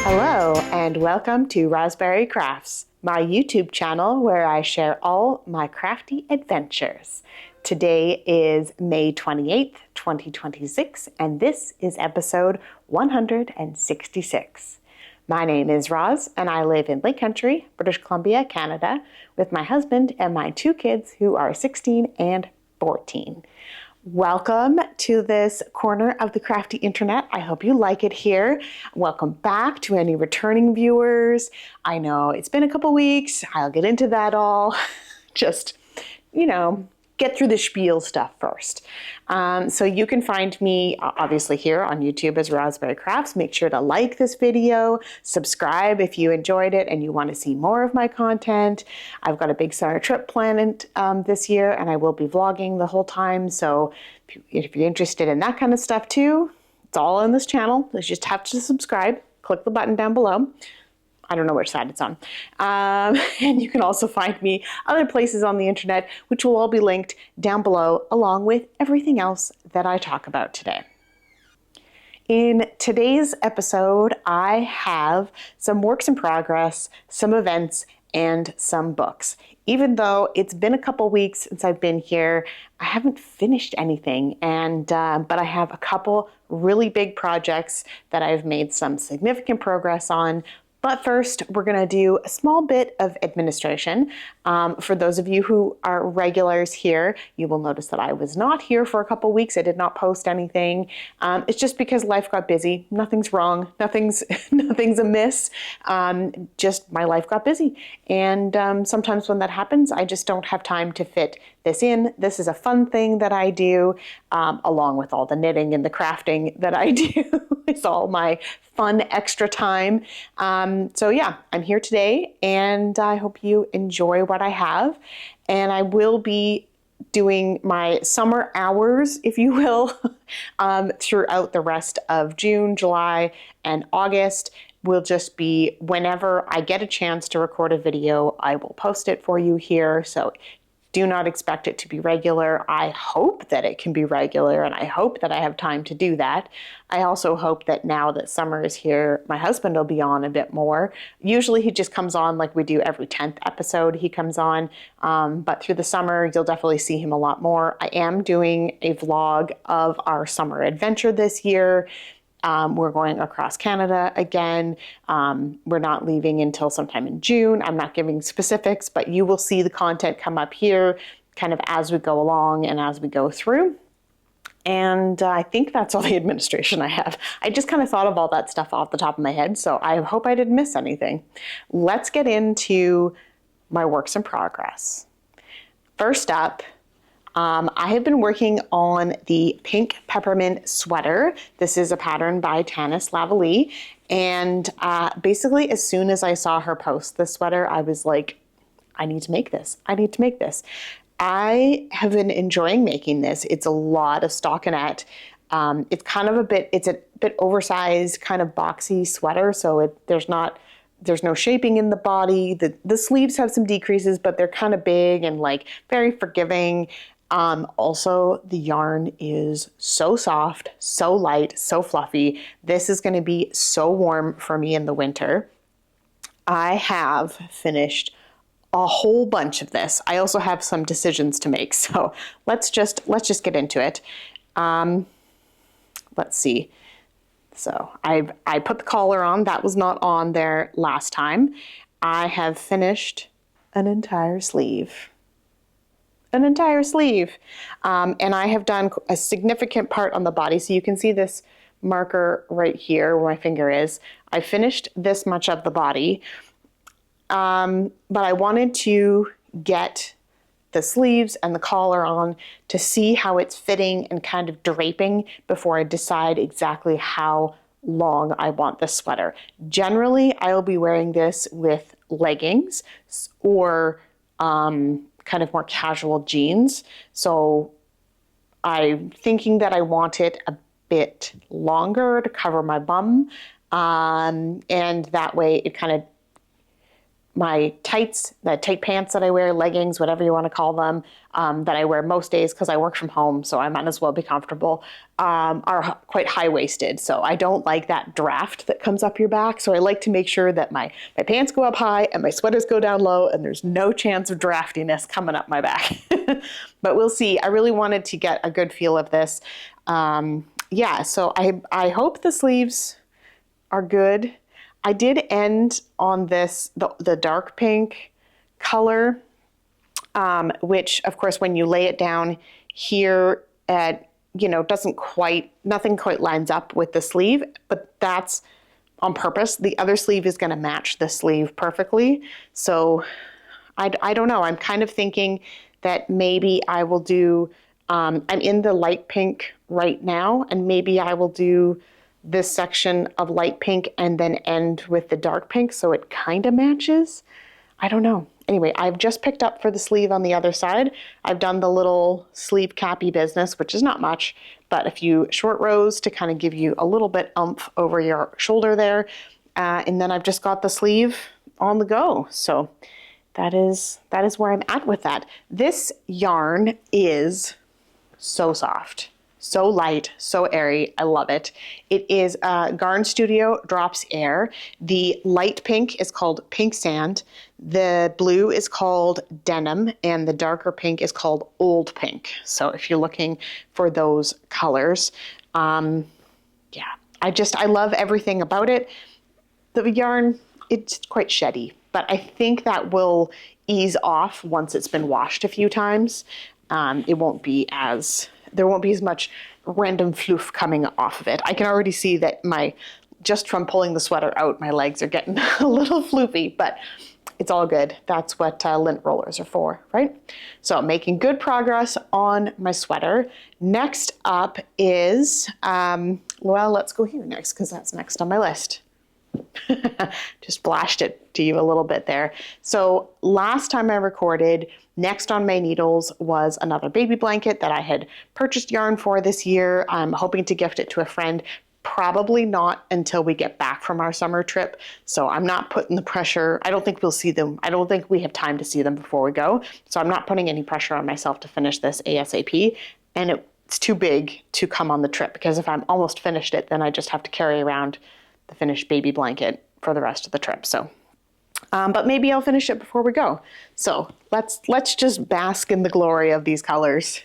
Hello and welcome to Rosberry Crafts, my YouTube channel where I share all my crafty adventures. Today is May 28th, 2026, and this is episode 166. My name is Roz and I live in Lake Country, British Columbia, Canada, with my husband and my two kids who are 16 and 14. Welcome to this corner of the crafty internet. I hope you like it here. Welcome back to any returning viewers. I know it's been a couple weeks. I'll get into that all. Just, get through the spiel stuff first. So you can find me obviously here on YouTube as Rosberry Crafts. Make sure to like this video, subscribe if you enjoyed it and you want to see more of my content. I've got a big summer trip planned this year and I will be vlogging the whole time. So if you're interested in that kind of stuff too, it's all on this channel. You just have to subscribe, click the button down below. I don't know which side it's on. And you can also find me other places on the internet, which will all be linked down below, along with everything else that I talk about today. In today's episode, I have some works in progress, some events, and some books. Even though it's been a couple weeks since I've been here, I haven't finished anything, but I have a couple really big projects that I've made some significant progress on. But first, we're going to do a small bit of administration. For those of you who are regulars here, you will notice that I was not here for a couple weeks. I did not post anything. It's just because life got busy. Nothing's wrong. Nothing's amiss. Just my life got busy. And sometimes when that happens, I just don't have time to fit this in. This is a fun thing that I do, along with all the knitting and the crafting that I do. It's all my fun extra time. So yeah, I'm here today and I hope you enjoy what I have. And I will be doing my summer hours, if you will, throughout the rest of June, July, and August. Will just be whenever I get a chance to record a video, I will post it for you here. So do not expect it to be regular. I hope that it can be regular and I hope that I have time to do that. I also hope that now that summer is here, my husband will be on a bit more. Usually he just comes on like we do every 10th episode he comes on, but through the summer you'll definitely see him a lot more. I am doing a vlog of our summer adventure this year. We're going across Canada again. We're not leaving until sometime in June. I'm not giving specifics, but you will see the content come up here kind of as we go along and as we go through. And I think that's all the administration I have. I just kind of thought of all that stuff off the top of my head, so I hope I didn't miss anything. Let's get into my works in progress. First up, I have been working on the pink peppermint sweater. This is a pattern by Tanis Lavalley. And basically, as soon as I saw her post this sweater, I was like, I need to make this. I need to make this. I have been enjoying making this. It's a lot of stockinette. It's kind of it's a bit oversized, kind of boxy sweater. So there's no shaping in the body. The sleeves have some decreases, but they're kind of big and like very forgiving. Also, the yarn is so soft, so light, so fluffy. This is going to be so warm for me in the winter. I have finished a whole bunch of this. I also have some decisions to make. So let's just get into it. Let's see. So I put the collar on. That was not on there last time. I have finished an entire sleeve. And I have done a significant part on the body. So you can see this marker right here where my finger is. I finished this much of the body, but I wanted to get the sleeves and the collar on to see how it's fitting and kind of draping before I decide exactly how long I want the sweater. Generally, I'll be wearing this with leggings or kind of more casual jeans. So I'm thinking that I want it a bit longer to cover my bum. And that way it kind of my tights, the tight pants that I wear, leggings, whatever you want to call them, that I wear most days because I work from home, so I might as well be comfortable, are quite high-waisted. So I don't like that draft that comes up your back. So I like to make sure that my pants go up high and my sweaters go down low and there's no chance of draftiness coming up my back. But we'll see. I really wanted to get a good feel of this. Yeah, so I hope the sleeves are good. I did end on this, the dark pink color, which of course, when you lay it down here at, nothing quite lines up with the sleeve, but that's on purpose. The other sleeve is going to match the sleeve perfectly. So I don't know. I'm kind of thinking that maybe I will do, I'm in the light pink right now, and maybe I will do this section of light pink and then end with the dark pink so it kind of matches. I don't know. Anyway, I've just picked up for the sleeve on the other side. I've done the little sleeve cappy business, which is not much, but a few short rows to kind of give you a little bit oomph over your shoulder there. And then I've just got the sleeve on the go. So that is where I'm at with that. This yarn is so soft. So light, so airy. I love it. It is Garn Studio Drops Air. The light pink is called Pink Sand. The blue is called Denim, and the darker pink is called Old Pink. So if you're looking for those colors, yeah, I love everything about it. The yarn, it's quite sheddy, but I think that will ease off once it's been washed a few times. There won't be as much random floof coming off of it. I can already see that just from pulling the sweater out, my legs are getting a little floofy, but it's all good. That's what lint rollers are for, right? So making good progress on my sweater. Next up is, well, let's go here next because that's next on my list. Just flashed it to you a little bit there. So last time I recorded, next on my needles was another baby blanket that I had purchased yarn for this year. I'm hoping to gift it to a friend, probably not until we get back from our summer trip. So I'm not putting the pressure. I don't think we'll see them. I don't think we have time to see them before we go. So I'm not putting any pressure on myself to finish this ASAP. And it's too big to come on the trip because if I'm almost finished it, then I just have to carry around the finished baby blanket for the rest of the trip. So, but maybe I'll finish it before we go. So let's just bask in the glory of these colors.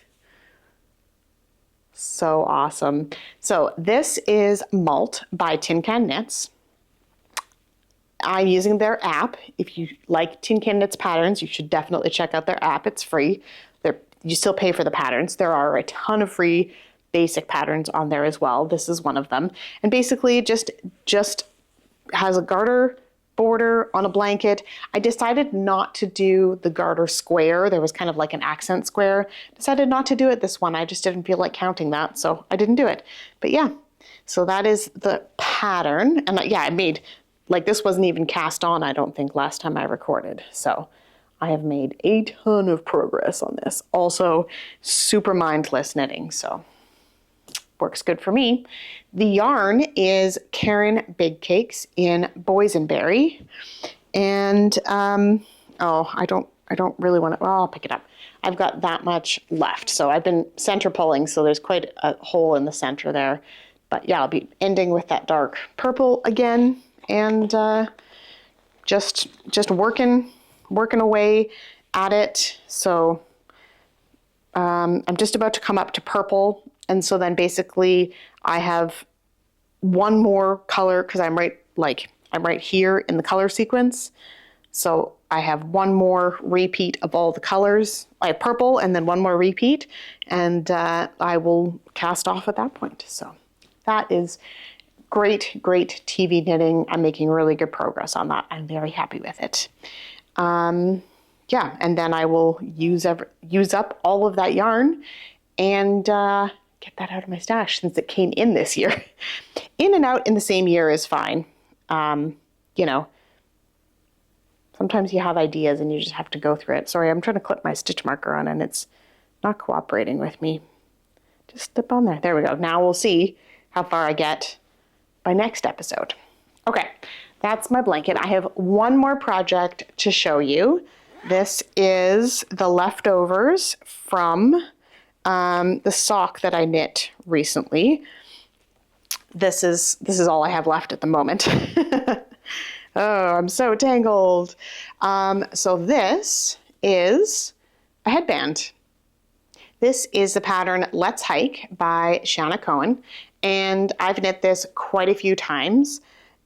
So awesome. So this is Malt by Tin Can Knits. I'm using their app. If you like Tin Can Knits patterns, you should definitely check out their app. It's free. You still pay for the patterns. There are a ton of free basic patterns on there as well. This is one of them. And basically just has a garter border on a blanket. I decided not to do the garter square. There was kind of like an accent square. Decided not to do it this one. I just didn't feel like counting that, so I didn't do it. But yeah, so that is the pattern. And yeah, I made, like this wasn't even cast on, I don't think, last time I recorded. So I have made a ton of progress on this. Also super mindless knitting, so works good for me. The yarn is Karen Big Cakes in Boysenberry. And, I don't really want to, well, I'll pick it up. I've got that much left. So I've been center pulling, so there's quite a hole in the center there. But yeah, I'll be ending with that dark purple again and just working away at it. So I'm just about to come up to purple. And so then basically I have one more color because I'm right here in the color sequence. So I have one more repeat of all the colors. I have purple and then one more repeat, and I will cast off at that point. So that is great TV knitting. I'm making really good progress on that. I'm very happy with it. Yeah, and then I will use up all of that yarn and get that out of my stash since it came in this year. In and out in the same year is fine. Sometimes you have ideas and you just have to go through it. Sorry, I'm trying to clip my stitch marker on and it's not cooperating with me. Just dip on there. There we go. Now we'll see how far I get by next episode. Okay, That's my blanket. I have one more project to show you. This is the leftovers from the sock that I knit recently. This is all I have left at the moment. Oh, I'm so tangled. So this is a headband. This is the pattern Let's Hike by Coven, and I've knit this quite a few times,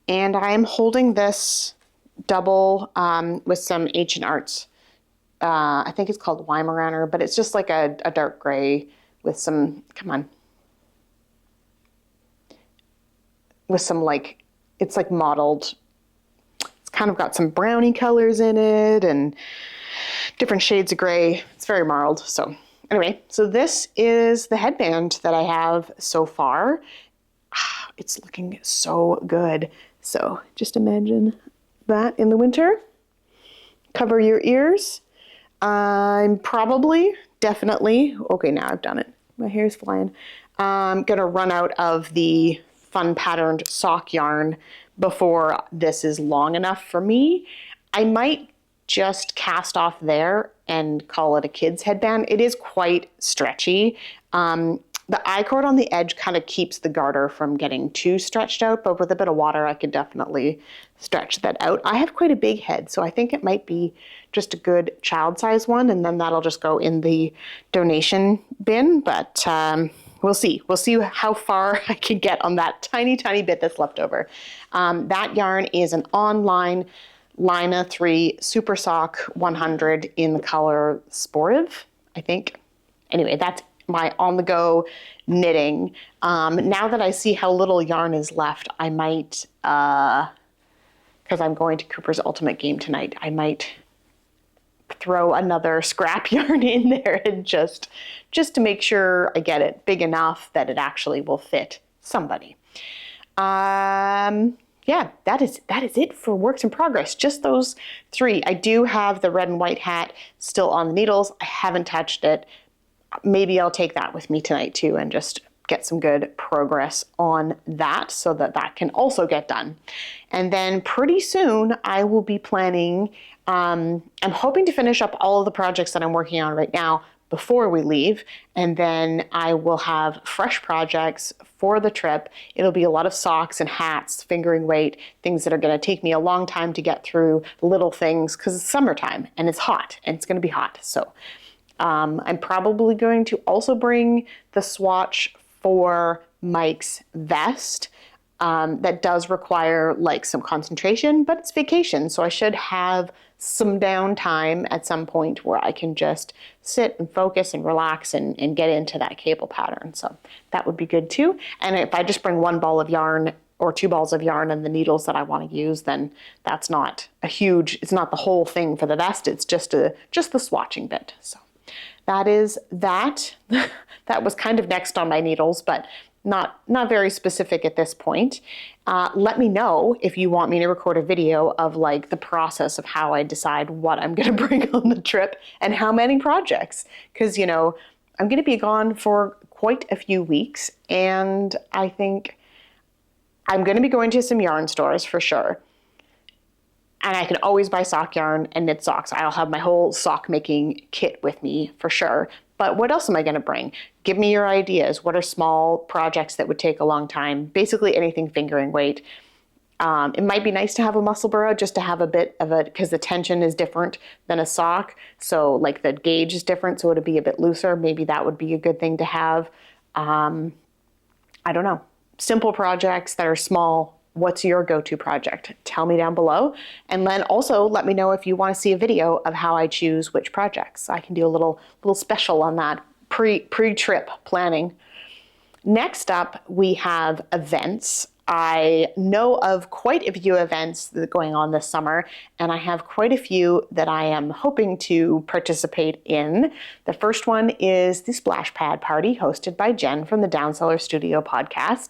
and I'm holding this double with some Ancient Arts. I think it's called Weimaraner, but it's just like a dark gray with some, with some like, it's like mottled. It's kind of got some brownie colors in it and different shades of gray. It's very marled. So anyway, so this is the headband that I have so far. It's looking so good. So just imagine that in the winter. Cover your ears. I'm definitely, okay, now I've done it. My hair's flying. I'm gonna run out of the fun patterned sock yarn before this is long enough for me. I might just cast off there and call it a kid's headband. It is quite stretchy. The I-cord on the edge kind of keeps the garter from getting too stretched out, but with a bit of water, I could definitely stretch that out. I have quite a big head, so I think it might be just a good child size one, and then that'll just go in the donation bin, but we'll see. We'll see how far I can get on that tiny, tiny bit that's left over. That yarn is an online Lina 3 Super Sock 100 in the color Sportive, I think. Anyway, that's my on-the-go knitting. Now that I see how little yarn is left, I might, because I'm going to Cooper's Ultimate Game tonight, I might throw another scrap yarn in there and just to make sure I get it big enough that it actually will fit somebody. Yeah, that is it for works in progress. Just those 3. I do have the red and white hat still on the needles. I haven't touched it. Maybe I'll take that with me tonight too and just get some good progress on that so that can also get done. And then pretty soon I will be planning, I'm hoping to finish up all of the projects that I'm working on right now before we leave, and then I will have fresh projects for the trip. It'll be a lot of socks and hats, fingering weight, things that are going to take me a long time to get through, little things, because it's summertime and it's hot and it's going to be hot. So I'm probably going to also bring the swatch for Mike's vest. That does require like some concentration, but it's vacation, so I should have some downtime at some point where I can just sit and focus and relax and get into that cable pattern. So that would be good too. And if I just bring 1 ball of yarn or 2 balls of yarn and the needles that I want to use, then that's not it's not the whole thing for the vest. It's just the swatching bit. So that is that. That was kind of next on my needles, but not very specific at this point. Let me know if you want me to record a video of like the process of how I decide what I'm going to bring on the trip and how many projects, because I'm going to be gone for quite a few weeks, and I think I'm going to be going to some yarn stores for sure. And I can always buy sock yarn and knit socks. I'll have my whole sock making kit with me for sure. But what else am I going to bring? Give me your ideas. What are small projects that would take a long time? Basically anything fingering weight. It might be nice to have a muscle burrow just to have a bit of because the tension is different than a sock. So like the gauge is different, so it'd be a bit looser. Maybe that would be a good thing to have. I don't know. Simple projects that are small. What's your go-to project? Tell me down below. And then also let me know if you want to see a video of how I choose which projects. I can do a little special on that pre-trip planning. Next up, we have events. I know of quite a few events that are going on this summer, and I have quite a few that I am hoping to participate in. The first one is the Splash Pad Party hosted by Jen from the Downseller Studio podcast.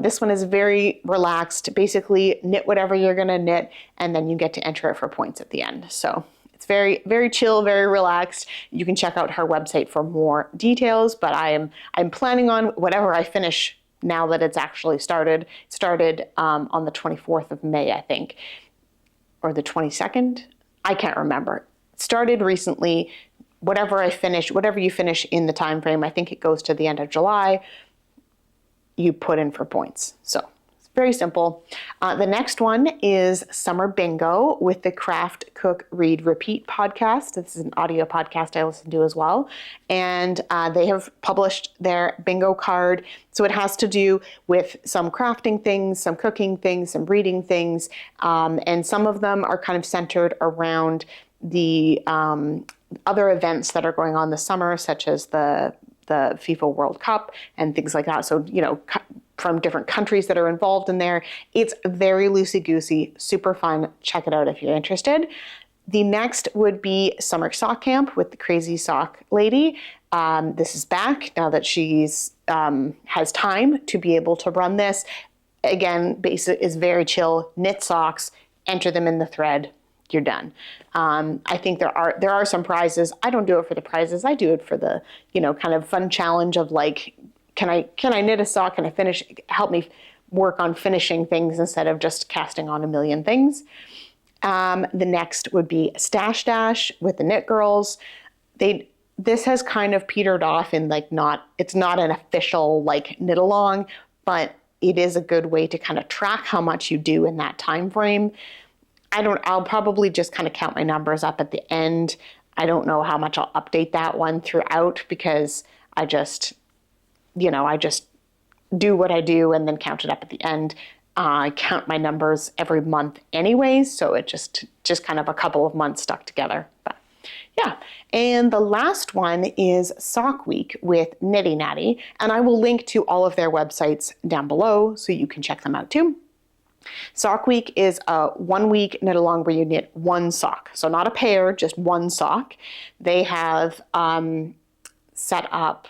This one is very relaxed. Basically, knit whatever you're going to knit, and then you get to enter it for points at the end. So it's very, very chill, very relaxed. You can check out her website for more details, but I'm planning on whatever I finish now that it's actually started. It started on the 24th of May, I think, or the 22nd. I can't remember. It started recently. Whatever you finish in the time frame, I think it goes to the end of July, you put in for points. So it's very simple. The next one is Summer Bingo with the Craft, Cook, Read, Repeat podcast. This is an audio podcast I listen to as well. And they have published their bingo card. So it has to do with some crafting things, some cooking things, some reading things. And some of them are kind of centered around the other events that are going on this summer, such as the FIFA World Cup and things like that. So, from different countries that are involved in there. It's very loosey-goosey, super fun. Check it out if you're interested. The next would be Summer Sock Camp with the Crazy Sock Lady. This is back now that she's has time to be able to run this. Again, basic is very chill. Knit socks, enter them in the thread. You're done. I think there are some prizes. I don't do it for the prizes. I do it for the, kind of fun challenge of like, can I knit a sock? Can I help me work on finishing things instead of just casting on a million things. The next would be Stash Dash with the Knit Girls. This has kind of petered off in it's not an official like knit along, but it is a good way to kind of track how much you do in that time frame. I'll probably just kind of count my numbers up at the end. I don't know how much I'll update that one throughout because I just do what I do and then count it up at the end. I count my numbers every month anyways, so it just kind of a couple of months stuck together. But yeah. And the last one is Sock Week with Nitty Natty, and I will link to all of their websites down below so you can check them out too. Sock Week is a 1 week knit along where you knit one sock. So not a pair, just one sock. They have set up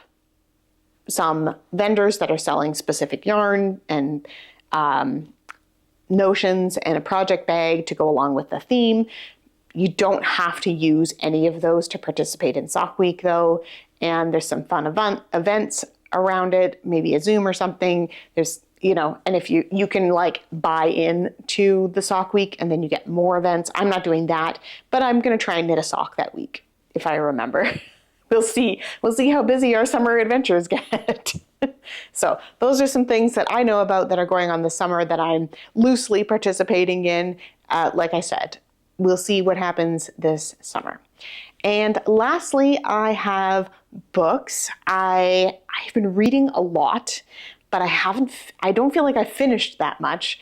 some vendors that are selling specific yarn and notions and a project bag to go along with the theme. You don't have to use any of those to participate in Sock Week though. And there's some fun events around it, maybe a Zoom or something. There's and if you can like buy in to the Sock Week and then you get more events. I'm not doing that, but I'm going to try and knit a sock that week if I remember. We'll see how busy our summer adventures get. So those are some things that I know about that are going on this summer that I'm loosely participating in. Like I said, we'll see what happens this summer. And lastly, I have books. I've been reading a lot, but I don't feel like I finished that much.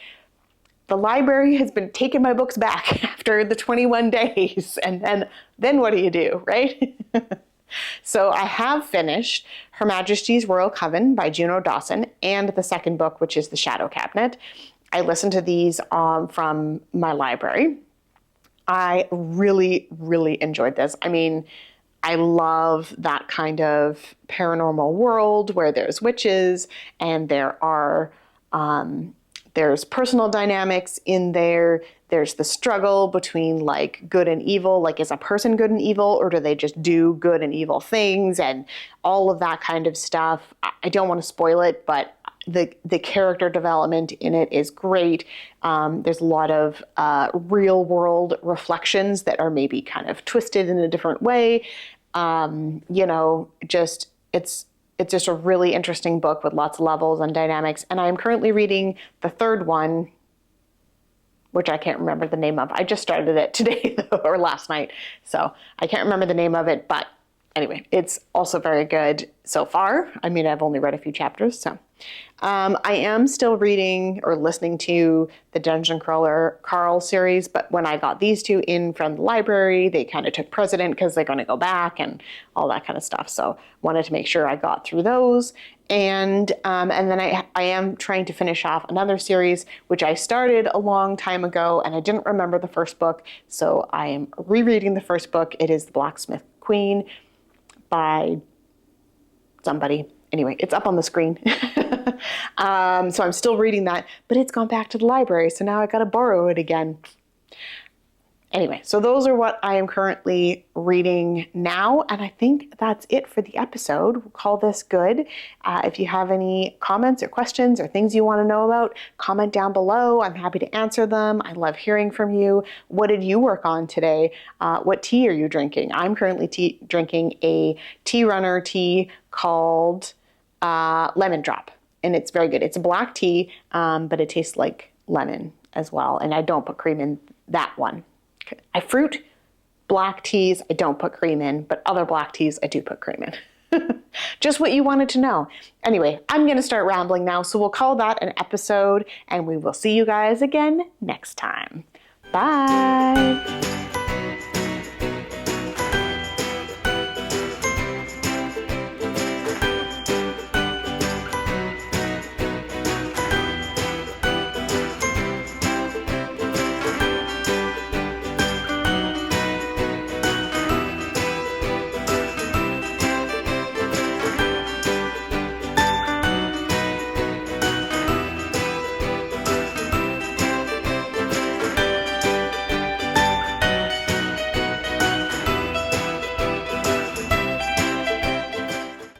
The library has been taking my books back after the 21 days. And then what do you do, right? So I have finished Her Majesty's Royal Coven by Juno Dawson and the second book, which is The Shadow Cabinet. I listened to these from my library. I really, really enjoyed this. I mean, I love that kind of paranormal world where there's witches and there's personal dynamics in there. There's the struggle between like good and evil. Like, is a person good and evil, or do they just do good and evil things, and all of that kind of stuff. I don't want to spoil it, but the character development in it is great. There's a lot of real world reflections that are maybe kind of twisted in a different way. It's just a really interesting book with lots of levels and dynamics. And I am currently reading the third one, which I can't remember the name of. I just started it today or last night. So I can't remember the name of it, but anyway, it's also very good so far. I mean, I've only read a few chapters, so. I am still reading or listening to the Dungeon Crawler Carl series, but when I got these two in from the library, they kind of took precedent because they're going to go back and all that kind of stuff. So wanted to make sure I got through those. And then I am trying to finish off another series, which I started a long time ago, and I didn't remember the first book. So I am rereading the first book. It is The Blacksmith Queen by somebody. Anyway, it's up on the screen. So I'm still reading that, but it's gone back to the library. So now I got to borrow it again. Anyway, so those are what I am currently reading now, and I think that's it for the episode. We'll call this good. If you have any comments or questions or things you want to know about, comment down below. I'm happy to answer them. I love hearing from you. What did you work on today? What tea are you drinking? I'm currently drinking a Tea Runner tea called Lemon Drop, and it's very good. It's a black tea, but it tastes like lemon as well, and I don't put cream in that one. I fruit black teas, I don't put cream in, but other black teas, I do put cream in. Just what you wanted to know. Anyway, I'm going to start rambling now, so we'll call that an episode, and we will see you guys again next time. Bye!